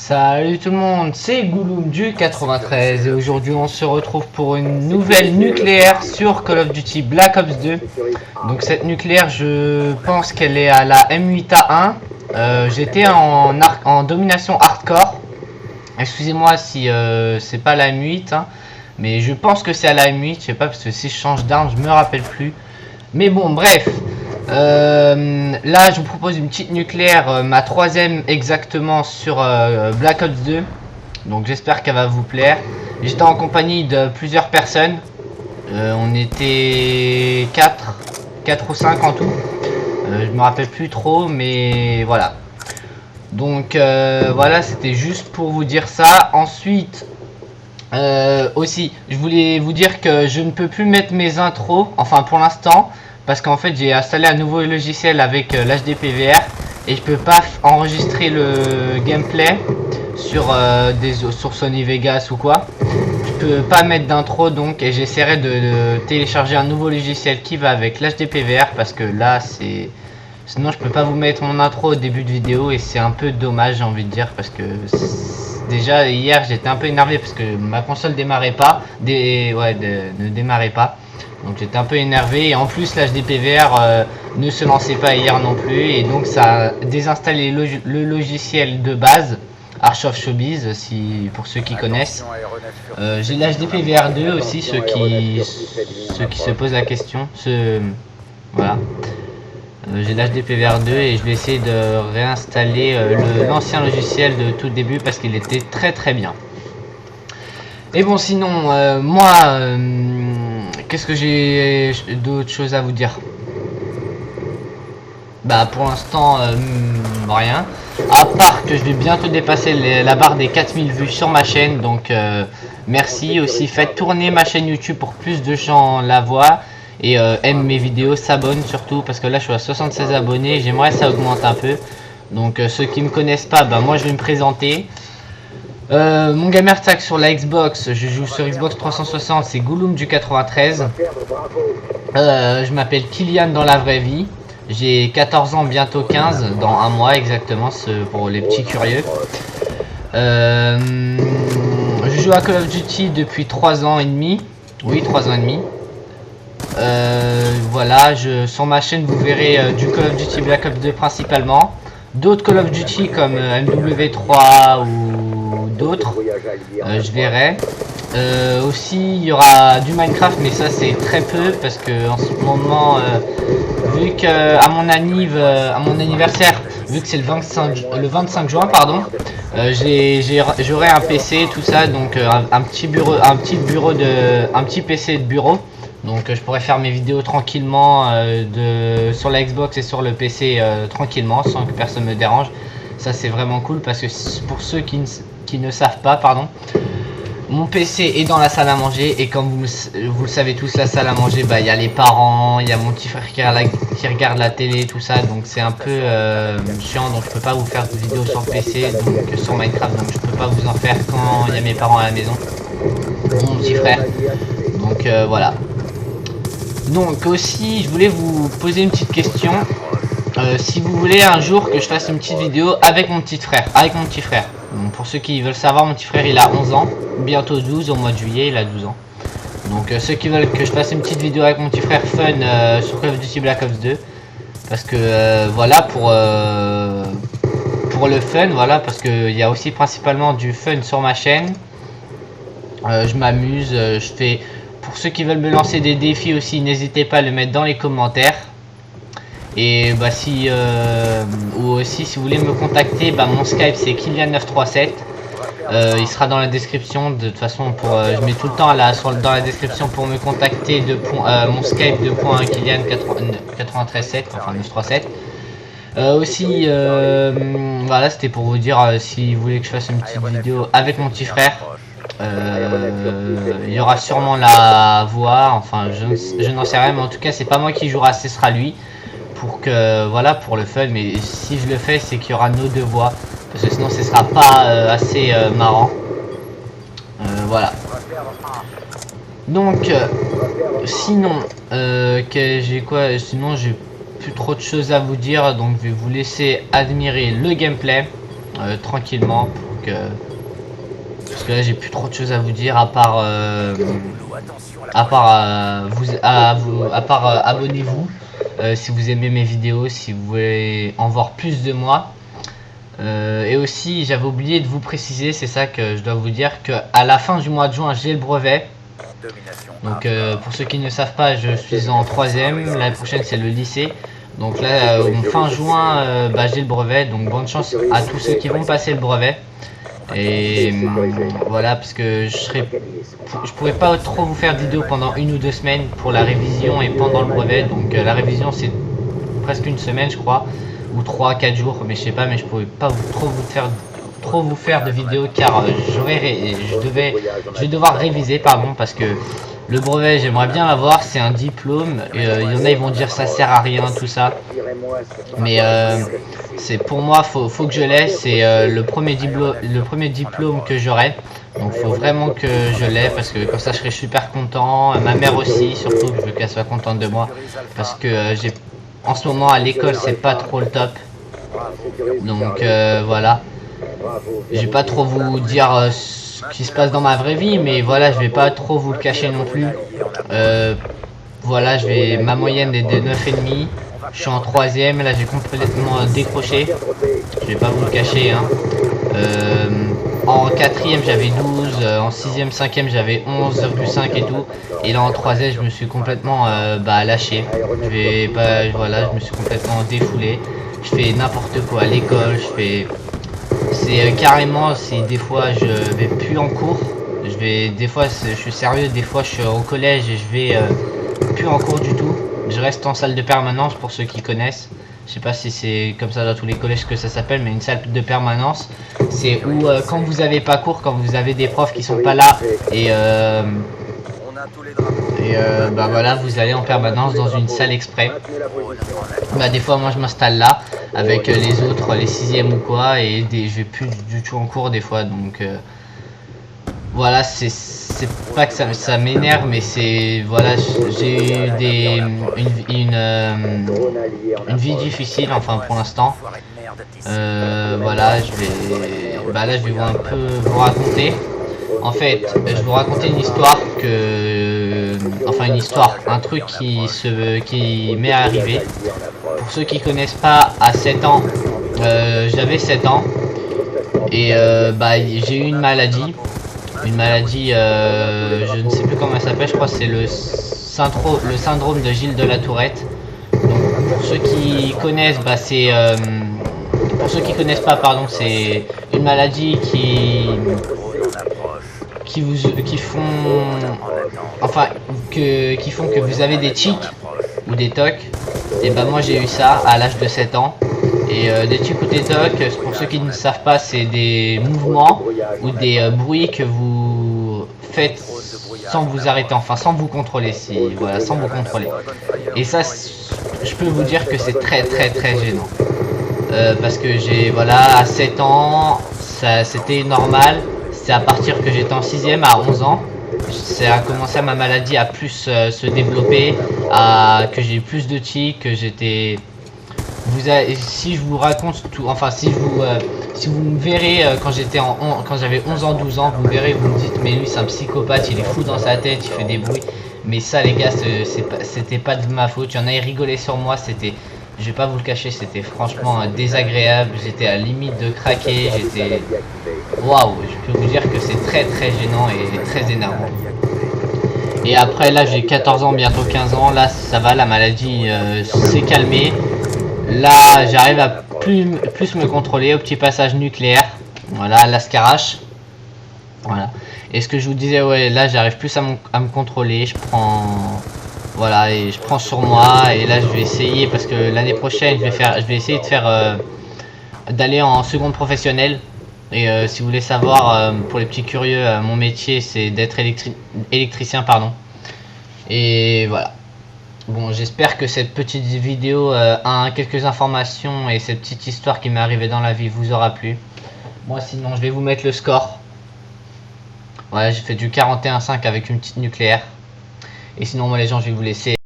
Salut tout le monde, c'est Gouloum du 93 et aujourd'hui on se retrouve pour une nouvelle nucléaire sur Call of Duty Black Ops 2. Donc cette nucléaire, je pense qu'elle est à la M8A1. J'étais en domination hardcore. Excusez-moi si c'est pas la M8, hein, mais je pense que c'est à la M8, je sais pas parce que si je change d'arme, je me rappelle plus. Mais bon, bref. Là, je vous propose une petite nucléaire, ma troisième exactement sur Black Ops 2. Donc j'espère qu'elle va vous plaire. J'étais en compagnie de plusieurs personnes. On était 4 ou 5 en tout. Je me rappelle plus trop, mais voilà. Donc voilà, c'était juste pour vous dire ça. Ensuite, aussi, je voulais vous dire que je ne peux plus mettre mes intros, enfin pour l'instant. Parce qu'en fait j'ai installé un nouveau logiciel avec l'HDPVR et je peux pas enregistrer le gameplay sur sur Sony Vegas ou quoi. Je peux pas mettre d'intro donc, et j'essaierai de télécharger un nouveau logiciel qui va avec l'HDPVR parce que là c'est... Sinon je peux pas vous mettre mon intro au début de vidéo et c'est un peu dommage, j'ai envie de dire, parce que déjà hier j'étais un peu énervé parce que ma console démarrait pas, ne démarrait pas. Donc j'étais un peu énervé et en plus l'HDPVR ne se lançait pas hier non plus et donc ça a désinstallé le logiciel de base Arch of Showbiz, pour ceux qui connaissent. J'ai l'HDPVR 2 aussi, ceux qui se posent la question. Voilà. J'ai l'HDPVR 2 et je vais essayer de réinstaller l'ancien logiciel de tout début parce qu'il était très bien. Et bon, sinon moi qu'est-ce que j'ai d'autres choses à vous dire? Bah pour l'instant rien, à part que je vais bientôt dépasser la barre des 4000 vues sur ma chaîne, donc merci. Aussi faites tourner ma chaîne YouTube pour plus de gens la voient et aiment mes vidéos, s'abonnent surtout parce que là je suis à 76 abonnés, j'aimerais ça augmente un peu. Donc ceux qui me connaissent pas, bah moi je vais me présenter. Mon gamer tag sur la Xbox, je joue sur Xbox 360, c'est Gouloum du 93. Je m'appelle Kylian dans la vraie vie. J'ai 14 ans, bientôt 15, dans un mois exactement, pour les petits curieux. Je joue à Call of Duty depuis 3 ans et demi. Oui, 3 ans et demi. Voilà, sur ma chaîne vous verrez du Call of Duty Black Ops 2 principalement. D'autres Call of Duty comme MW3 ou d'autres, je verrai. Aussi il y aura du Minecraft, mais ça c'est très peu parce que en ce moment vu que à mon anniversaire, vu que c'est le 25 juin pardon, j'aurai un PC tout ça, donc un petit PC de bureau. Donc je pourrais faire mes vidéos tranquillement sur la Xbox et sur le PC tranquillement sans que personne me dérange. Ça c'est vraiment cool parce que pour ceux qui ne savent pas, pardon, mon PC est dans la salle à manger et comme vous le savez tous, la salle à manger, bah il y a les parents, il y a mon petit frère qui regarde la télé, tout ça, donc c'est un peu chiant, donc je peux pas vous faire de vidéos sur le PC, donc sur Minecraft, donc je peux pas vous en faire quand il y a mes parents à la maison, mon petit frère, donc voilà. Donc aussi je voulais vous poser une petite question, si vous voulez un jour que je fasse une petite vidéo avec mon petit frère, Donc, pour ceux qui veulent savoir, mon petit frère il a 11 ans, bientôt 12, au mois de juillet il a 12 ans. Donc ceux qui veulent que je fasse une petite vidéo avec mon petit frère fun sur Call of Duty Black Ops 2, parce que voilà, pour le fun, voilà, parce qu'il y a aussi principalement du fun sur ma chaîne. Je m'amuse, je fais... Pour ceux qui veulent me lancer des défis aussi, n'hésitez pas à le mettre dans les commentaires. Et bah ou aussi si vous voulez me contacter, bah mon Skype c'est Kylian937. Il sera dans la description. De toute façon, je mets tout le temps dans la description pour me contacter mon Skype de Kylian937, enfin 937. Aussi voilà, c'était pour vous dire si vous voulez que je fasse une petite vidéo avec mon petit frère. Il y aura sûrement la voix, enfin je n'en sais rien, mais en tout cas c'est pas moi qui jouera, ce sera lui, pour que voilà, pour le fun. Mais si je le fais, c'est qu'il y aura nos deux voix parce que sinon ce sera pas assez marrant. Voilà, donc sinon sinon j'ai plus trop de choses à vous dire, donc je vais vous laisser admirer le gameplay tranquillement pour parce que là j'ai plus trop de choses à vous dire à part abonnez-vous si vous aimez mes vidéos, si vous voulez en voir plus de moi. Et aussi j'avais oublié de vous préciser, c'est ça que je dois vous dire, que à la fin du mois de juin j'ai le brevet. Donc pour ceux qui ne savent pas, je suis en 3ème, l'année prochaine c'est le lycée. Donc là fin juin j'ai le brevet, donc bonne chance à tous ceux qui vont passer le brevet. Et voilà, parce que je pourrais pas trop vous faire de vidéos pendant 1 ou 2 semaines pour la révision et pendant le brevet. Donc la révision c'est presque une semaine je crois, ou 3-4 jours, mais je sais pas, mais je pourrais pas trop vous faire de vidéos car je vais devoir réviser, pardon, parce que le brevet j'aimerais bien l'avoir, c'est un diplôme. Il y en a ils vont dire ça sert à rien tout ça, mais c'est pour moi faut que je l'ai, c'est le premier diplôme que j'aurai. Donc faut vraiment que je l'ai, parce que comme ça je serai super content, ma mère aussi, surtout que je veux qu'elle soit contente de moi, parce que en ce moment à l'école c'est pas trop le top. Donc voilà, je vais pas trop vous dire ce qui se passe dans ma vraie vie, mais voilà, je vais pas trop vous le cacher non plus. Voilà, ma moyenne est de 9,5. Je suis en 3ème, là j'ai complètement décroché, je vais pas vous le cacher, hein. En 4ème j'avais 12, en 6ème, 5ème j'avais 11,5 et tout, et là en 3ème je me suis complètement lâché. Voilà, je me suis complètement défoulé, je fais n'importe quoi à l'école, c'est carrément, des fois je vais plus en cours, des fois je suis sérieux, des fois je suis au collège et je vais plus en cours du tout. Je reste en salle de permanence pour ceux qui connaissent. Je sais pas si c'est comme ça dans tous les collèges que ça s'appelle, mais une salle de permanence, c'est où quand vous avez pas cours, quand vous avez des profs qui sont pas là, et voilà, vous allez en permanence dans une salle exprès. Des fois moi je m'installe là avec les autres, les 6ème ou quoi, et je vais plus du tout en cours des fois. Donc voilà, c'est pas que ça m'énerve, mais c'est voilà, j'ai eu une vie difficile, enfin pour l'instant. Voilà, là je vais un peu vous raconter. En fait, je vais vous raconter une histoire un truc qui m'est arrivé. Pour ceux qui connaissent pas, à 7 ans, j'avais 7 ans et j'ai eu une maladie, je ne sais plus comment elle s'appelle, je crois que c'est le syndrome de Gilles de la Tourette. Donc pour ceux qui connaissent, pour ceux qui connaissent pas, pardon, c'est une maladie qui font que vous avez des tics ou des tocs. Et moi j'ai eu ça à l'âge de 7 ans. Et des tics ou des tocs, pour ceux qui ne savent pas, c'est des mouvements ou des bruits que vous faites sans vous arrêter, enfin sans vous contrôler, sans vous contrôler. Et ça, je peux vous dire que c'est très gênant. Parce que à 7 ans, c'était normal. C'est à partir que j'étais en 6ème, à 11 ans, ça a commencé ma maladie à plus se développer, que j'ai plus de tics, que j'étais... si je vous raconte tout, enfin si vous me verrez quand j'avais 11 ans, 12 ans, vous me verrez, vous me dites mais lui c'est un psychopathe, il est fou dans sa tête, il fait des bruits. Mais ça les gars, c'était pas de ma faute, il y en a qui rigolaient sur moi, je vais pas vous le cacher, c'était franchement désagréable, j'étais à la limite de craquer, waouh, je peux vous dire que c'est très gênant et très énervant. Et après là j'ai 14 ans, bientôt 15 ans, là ça va, la maladie s'est calmée. Là j'arrive à plus me contrôler au petit passage nucléaire, voilà, l'ascarache. Voilà. Et ce que je vous disais, ouais, là j'arrive plus à me contrôler, je prends sur moi, et là je vais essayer, parce que l'année prochaine je vais essayer de d'aller en seconde professionnelle. Et si vous voulez savoir, pour les petits curieux, mon métier c'est d'être électricien, pardon. Et voilà. Bon, j'espère que cette petite vidéo a quelques informations, et cette petite histoire qui m'est arrivée dans la vie vous aura plu. Moi sinon je vais vous mettre le score. Voilà, j'ai fait du 41,5 avec une petite nucléaire. Et sinon moi les gens, je vais vous laisser.